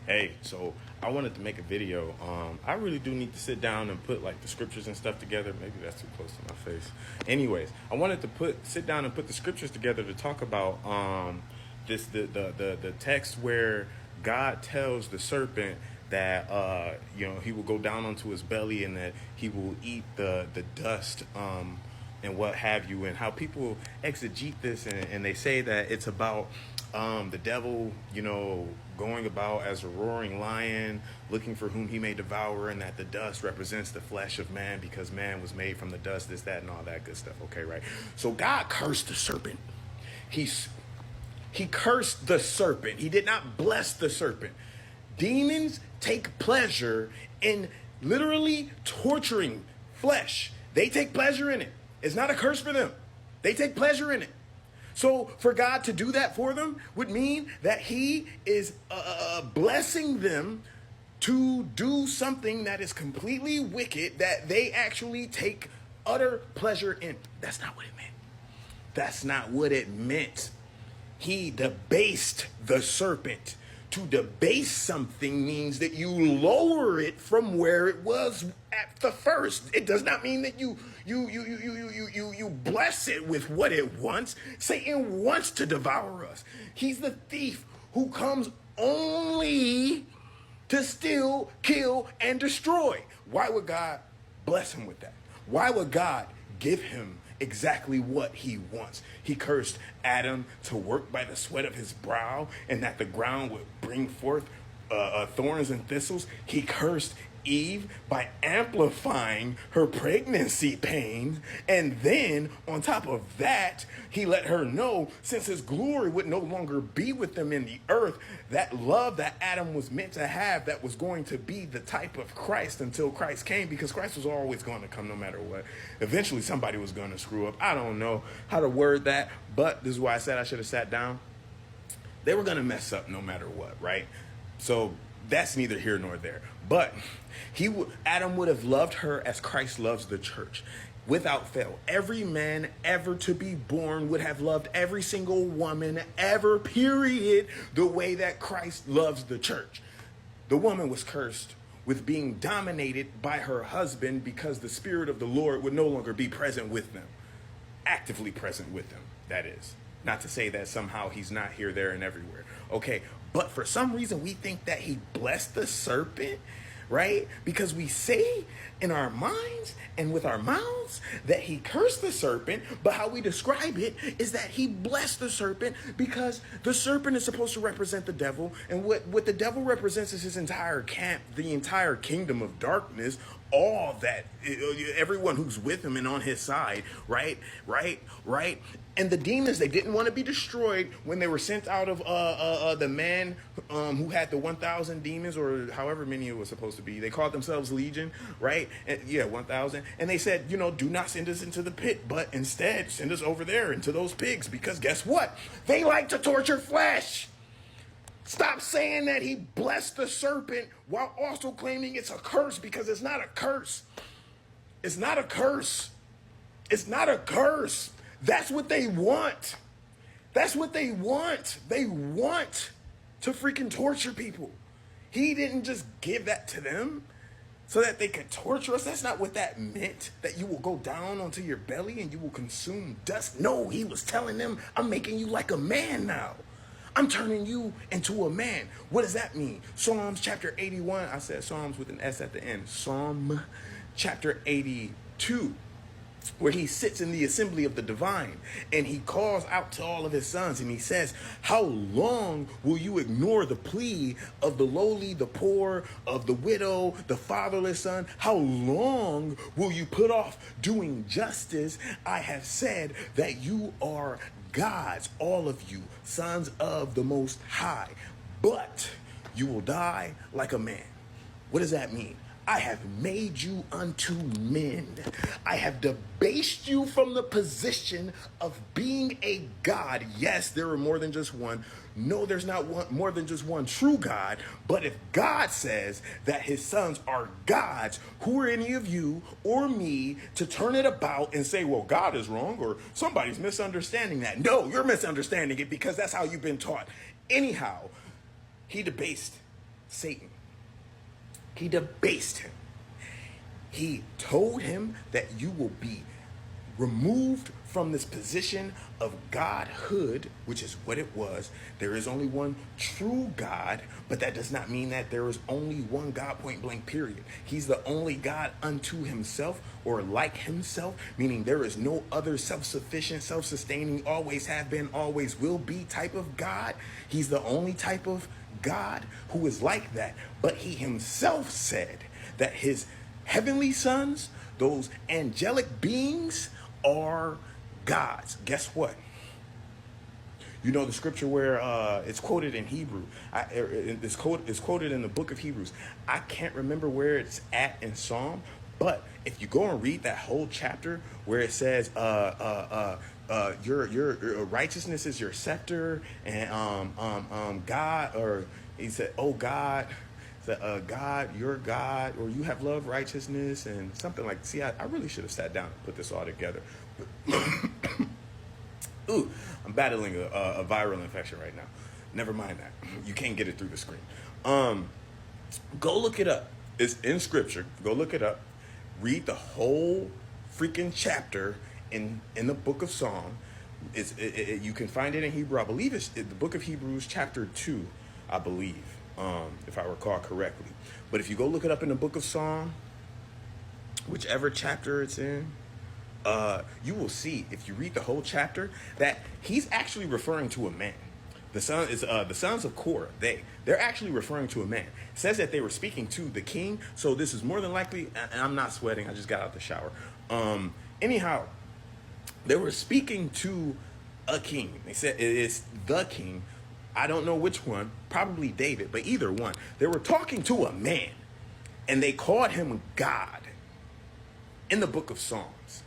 Hey, so I wanted to make a video. I really do need to sit down and put like the scriptures and stuff together. Maybe that's too close to my face. Anyways, I wanted to sit down and put the scriptures together to talk about the text where God tells the serpent that he will go down onto his belly and that he will eat the dust and what have you, and how people exegete this, and they say that it's about the devil, going about as a roaring lion, looking for whom he may devour, and that the dust represents the flesh of man because man was made from the dust, this, that, and all that good stuff. Okay, right? So God cursed the serpent. He cursed the serpent. He did not bless the serpent. Demons take pleasure in literally torturing flesh. They take pleasure in it. It's not a curse for them. They take pleasure in it. So for God to do that for them would mean that he is blessing them to do something that is completely wicked, that they actually take utter pleasure in. That's not what it meant. That's not what it meant. He debased the serpent. To debase something means that you lower it from where it was at the first. It does not mean that you bless it with what it wants. Satan wants to devour us. He's the thief who comes only to steal, kill, and destroy. Why would God bless him with that? Why would God give him exactly what he wants? He cursed Adam to work by the sweat of his brow, and that the ground would bring forth thorns and thistles. He cursed Eve by amplifying her pregnancy pain, and then on top of that, he let her know, since his glory would no longer be with them in the earth, that love that Adam was meant to have, that was going to be the type of Christ until Christ came, because Christ was always going to come no matter what. Eventually somebody was going to screw up. I don't know how to word that, but this is why I said I should have sat down. They were going to mess up no matter what, right? So that's neither here nor there. But Adam would have loved her as Christ loves the church, without fail. Every man ever to be born would have loved every single woman ever, period, the way that Christ loves the church. The woman was cursed with being dominated by her husband because the Spirit of the Lord would no longer be present with them. Actively present with them, that is. Not to say that somehow he's not here, there, and everywhere. Okay, but for some reason we think that he blessed the serpent, right? Because we say in our minds and with our mouths that he cursed the serpent, but how we describe it is that he blessed the serpent, because the serpent is supposed to represent the devil, and what the devil represents is his entire camp, the entire kingdom of darkness, all that, everyone who's with him and on his side, right? And the demons, they didn't want to be destroyed when they were sent out of the man who had the 1,000 demons, or however many it was supposed to be. They called themselves Legion, right? And, 1,000. And they said, do not send us into the pit, but instead send us over there into those pigs, because guess what? They like to torture flesh. Stop saying that he blessed the serpent while also claiming it's a curse, because it's not a curse. It's not a curse. It's not a curse. That's what they want. That's what they want. They want to freaking torture people. He didn't just give that to them so that they could torture us. That's not what that meant, that you will go down onto your belly and you will consume dust. No, he was telling them, I'm making you like a man now. I'm turning you into a man. What does that mean? Psalms chapter 81. I said Psalms with an S at the end. Psalm chapter 82, where he sits in the assembly of the divine and he calls out to all of his sons and he says, how long will you ignore the plea of the lowly, the poor, of the widow, the fatherless son? How long will you put off doing justice? I have said that you are gods, all of you, sons of the Most High, but you will die like a man. What does that mean? I have made you unto men. I have debased you from the position of being a God. Yes, there are more than just one. No, there's not more than just one true God. But if God says that his sons are gods, who are any of you or me to turn it about and say, well, God is wrong or somebody's misunderstanding that? No, you're misunderstanding it because that's how you've been taught. Anyhow, he debased Satan. He debased him. He told him that you will be removed from this position of godhood, which is what it was. There is only one true God, but that does not mean that there is only one God, point blank, period. He's the only God unto himself, or like himself, meaning there is no other self-sufficient, self-sustaining, always have been, always will be type of God. He's the only type of God who is like that. But he himself said that his heavenly sons, those angelic beings, are gods. Guess what? You know the scripture where it's quoted in Hebrew. It's quoted in the book of Hebrews. I can't remember where it's at in Psalm, but if you go and read that whole chapter where it says, your righteousness is your scepter, and God, or he said, oh God. God, your God, or you have love, righteousness, and something like. See, I really should have sat down and put this all together. Ooh, I'm battling a viral infection right now. Never mind that. You can't get it through the screen. Go look it up. It's in scripture. Go look it up. Read the whole freaking chapter in the book of Psalm. You can find it in Hebrew. I believe it's the book of Hebrews, chapter 2, I believe. If I recall correctly. But if you go look it up in the book of Psalm, whichever chapter it's in, you will see, if you read the whole chapter, that he's actually referring to a man. The sons of Korah, they're actually referring to a man. It says that they were speaking to the king, so this is more than likely, and I'm not sweating, I just got out the shower. Anyhow, they were speaking to a king. They said it is the king. I don't know which one, probably David, but either one. They were talking to a man, and they called him God in the book of Psalms.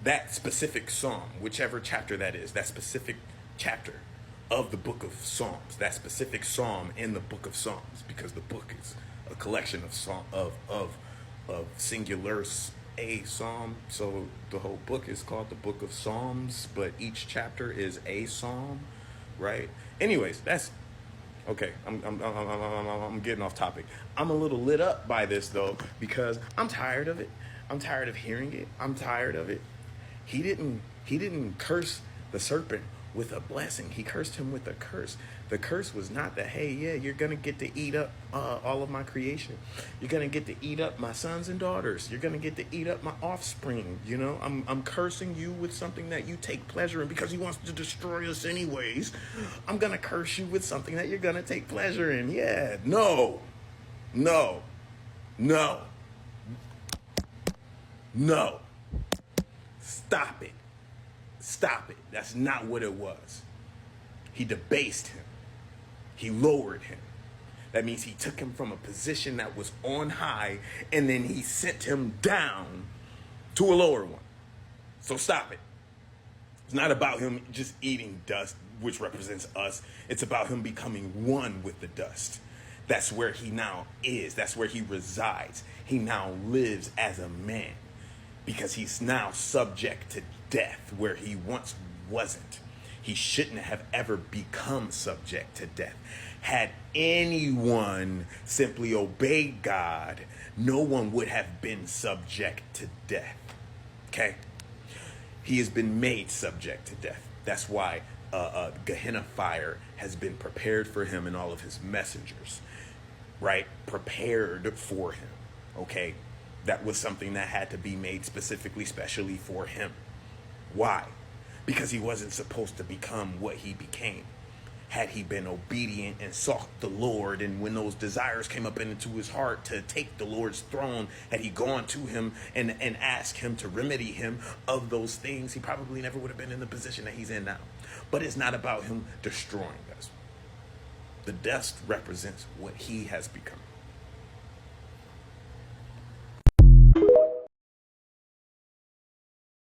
That specific psalm, whichever chapter that is, that specific chapter of the book of Psalms, that specific psalm in the book of Psalms, because the book is a collection of singular a psalm. So the whole book is called the book of Psalms, but each chapter is a psalm. Right. Anyways, that's okay. I'm getting off topic. I'm a little lit up by this though, because I'm tired of it. I'm tired of hearing it. I'm tired of it. He didn't curse the serpent with a blessing. He cursed him with a curse. The curse was not that, hey, yeah, you're going to get to eat up all of my creation. You're going to get to eat up my sons and daughters. You're going to get to eat up my offspring. You know, I'm cursing you with something that you take pleasure in, because he wants to destroy us anyways. I'm going to curse you with something that you're going to take pleasure in. Yeah, no. Stop it. That's not what it was. He debased him. He lowered him. That means he took him from a position that was on high, and then he sent him down to a lower one. So stop it. It's not about him just eating dust, which represents us. It's about him becoming one with the dust. That's where he now is. That's where he resides. He now lives as a man, because he's now subject to death where he once wasn't. He shouldn't have ever become subject to death. Had anyone simply obeyed God, no one would have been subject to death. Okay? He has been made subject to death. That's why Gehenna fire has been prepared for him and all of his messengers. Right? Prepared for him. Okay? That was something that had to be made specifically, specially for him. Why? Because he wasn't supposed to become what he became. Had he been obedient and sought the Lord, and when those desires came up into his heart to take the Lord's throne, had he gone to him and asked him to remedy him of those things, he probably never would have been in the position that he's in now. But it's not about him destroying us. The dust represents what he has become.